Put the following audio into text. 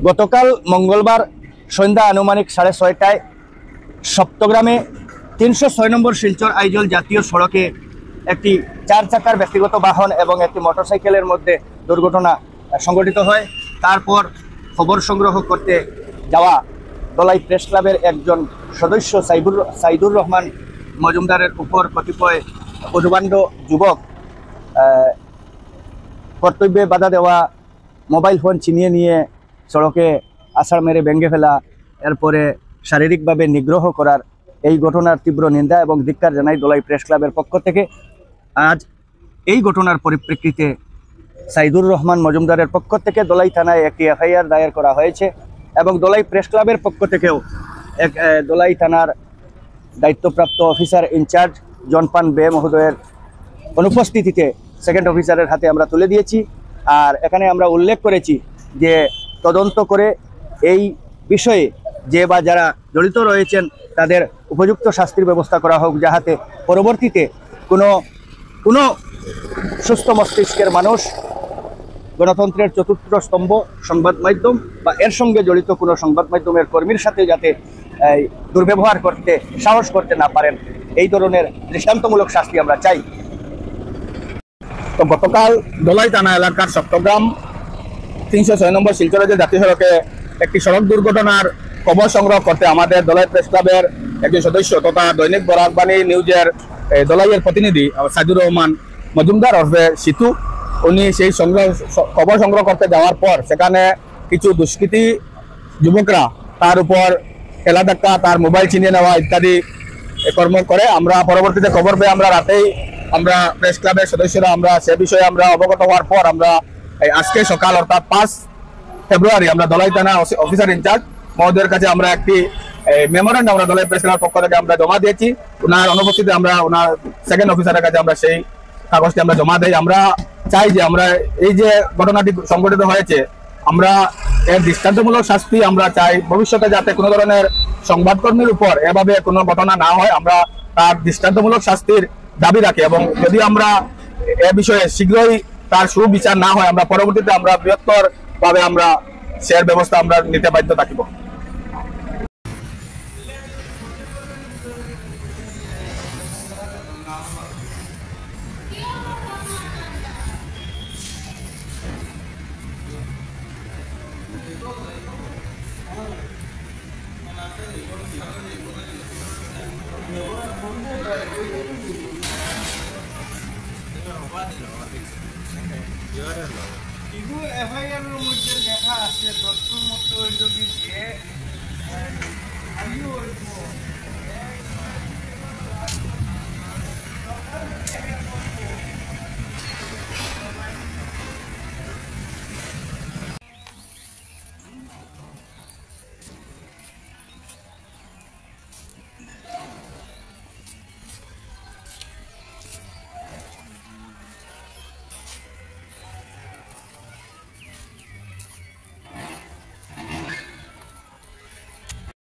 গতকাল মঙ্গলবার সন্ধ্যা আনুমানিক 6:30টায় সপ্তগ্রামে 306 নম্বর শিলচর আইজল জাতীয় সড়কে একটি 4 চাকার ব্যক্তিগত বাহন এবং একটি মোটরসাইকেলের মধ্যে দুর্ঘটনা সংঘটিত হয়। তারপর খবর সংগ্রহ করতে যাওয়া দলাই প্রেস ক্লাবের একজন সদস্য সাইদুর রহমান মজুমদারের উপর কতিপয় উদ্ভণ্ড যুবক কর্তব্যে বাধা দেওয়া, মোবাইল ফোন ছিনিয়ে নিয়ে সড়কে আছাড় মেরে ভেঙে ফেলা, এরপরে শারীরিকভাবে নিগ্রহ করার এই ঘটনার তীব্র নিন্দা এবং ধিক্কার জানাই দলাই প্রেস ক্লাবের পক্ষ থেকে। আজ এই ঘটনার পরিপ্রেক্ষিতে সাইদুর রহমান মজুমদারের পক্ষ থেকে দলাই থানায় একটি এফআইআর দায়ের করা হয়েছে এবং দলাই প্রেস ক্লাবের পক্ষ থেকেও দলাই থানার দায়িত্বপ্রাপ্ত অফিসার ইনচার্জ জনপান বে মহোদয়ের অনুপস্থিতিতে সেকেন্ড অফিসারের হাতে আমরা তুলে দিয়েছি। আর এখানে আমরা উল্লেখ করেছি যে তদন্ত করে এই বিষয়ে যে বা যারা জড়িত রয়েছেন তাদের উপযুক্ত শাস্তির ব্যবস্থা করা হোক, যাহাতে পরবর্তীতে কোনো সুস্থ মস্তিষ্কের মানুষ গণতন্ত্রের চতুর্থ স্তম্ভ সংবাদ মাধ্যম বা এর সঙ্গে জড়িত কোনো সংবাদ মাধ্যমের কর্মীর সাথে যাতে দুর্ব্যবহার করতে সাহস করতে না পারেন, এই ধরনের দৃষ্টান্তমূলক শাস্তি আমরা চাই। তো গতকাল দলাই থানা এলাকার সপ্তগ্রাম 306 নম্বর শিলচর জাতীয় সড়কে একটি সড়ক দুর্ঘটনার খবর সংগ্রহ করতে আমাদের দলাই প্রেস ক্লাবের একজন সদস্য তথা দৈনিক বরাকবাণী নিউজের দলাইয়ের প্রতিনিধি সাইদুর রহমান মজুমদার ওরফে সিতু, উনি সেই খবর সংগ্রহ করতে যাওয়ার পর সেখানে কিছু দুষ্কৃতী যুবকরা তার উপর ঠেলা ধাক্কা, তার মোবাইল ছিনিয়ে নেওয়া ইত্যাদি কর্ম করে। আমরা পরবর্তীতে খবর পেয়ে আমরা রাতেই আমরা প্রেস ক্লাবের সদস্যরা আমরা সে বিষয়ে আমরা অবগত হওয়ার পর আমরা আজকে সকাল অর্থাৎ 5 ফেব্রুয়ারি আমরা দলাই থানা অফিসার ইনচার্জ মহোদয়ের কাছে আমরা একটি মেমোরেন্ডাম আমরা দলাই প্রেস ক্লাবের পক্ষ থেকে আমরা জমা দিয়েছি। ওনার অনুপস্থিতিতে আমরা ওনার সেকেন্ড অফিসারের কাছে আমরা সেই কাগজটি আমরা জমা দেই। আমরা চাই যে আমরা এই যে ঘটনাটি সংঘটিত হয়েছে আমরা এর দৃষ্টান্তমূলক শাস্তি আমরা চাই, ভবিষ্যতে যাতে কোনো ধরনের সংবাদকর্মীর উপর এভাবে কোনো ঘটনা না হয় আমরা তার দৃষ্টান্তমূলক শাস্তির দাবি রাখি এবং যদি আমরা এ বিষয়ে শীঘ্রই তার সুবিচার না হয় আমরা পরবর্তীতে আমরা বৃহত্তর ভাবে আমরা শেয়ার ব্যবস্থা আমরা নিতে বাধ্য থাকিব। এফআইআর মধ্যে লেখা আছে